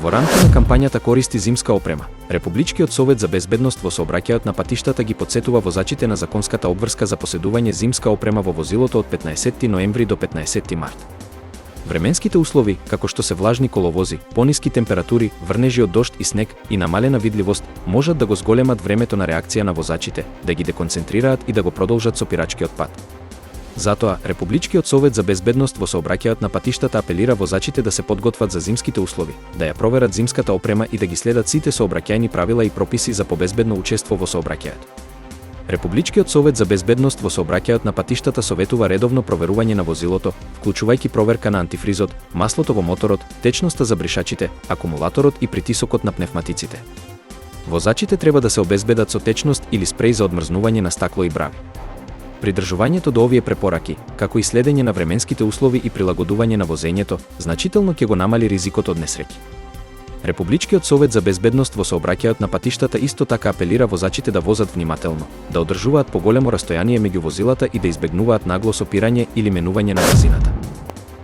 Во рамките на кампањата Користи зимска опрема, Републичкиот совет за безбедност во сообраќајот на патиштата ги потсетува возачите на законската обврска за поседување зимска опрема во возилото од 15 ноември до 15 март. Временските услови, како што се влажни коловози, пониски температури, врнежи од дожд и снег и намалена видливост, можат да го зголемат времето на реакција на возачите, да ги деконцентрираат и да го продолжат со пирачкиот пат. Затоа, Републичкиот совет за безбедност во сообраќајот на патиштата апелира возачите да се подготват за зимските услови, да ја проверат зимската опрема и да ги следат сите сообраќајни правила и прописи за побезбедно учество во сообраќајот. Републичкиот совет за безбедност во сообраќајот на патиштата советува редовно проверување на возилото, вклучувајќи проверка на антифризот, маслото во моторот, течноста за бришачите, акумулаторот и притисокот на пневматиците. Возачите треба да се обезбедат со течност или спреј за одмрзнување на стакло и брави. Придржувањето до овие препораки, како и следење на временските услови и прилагодување на возењето, значително ќе го намали ризикот од несреќи. Републичкиот совет за безбедност во сообраќајот на патиштата исто така апелира возачите да возат внимателно, да одржуваат поголемо растојание меѓу возилата и да избегнуваат нагло сопирање или менување на брзината.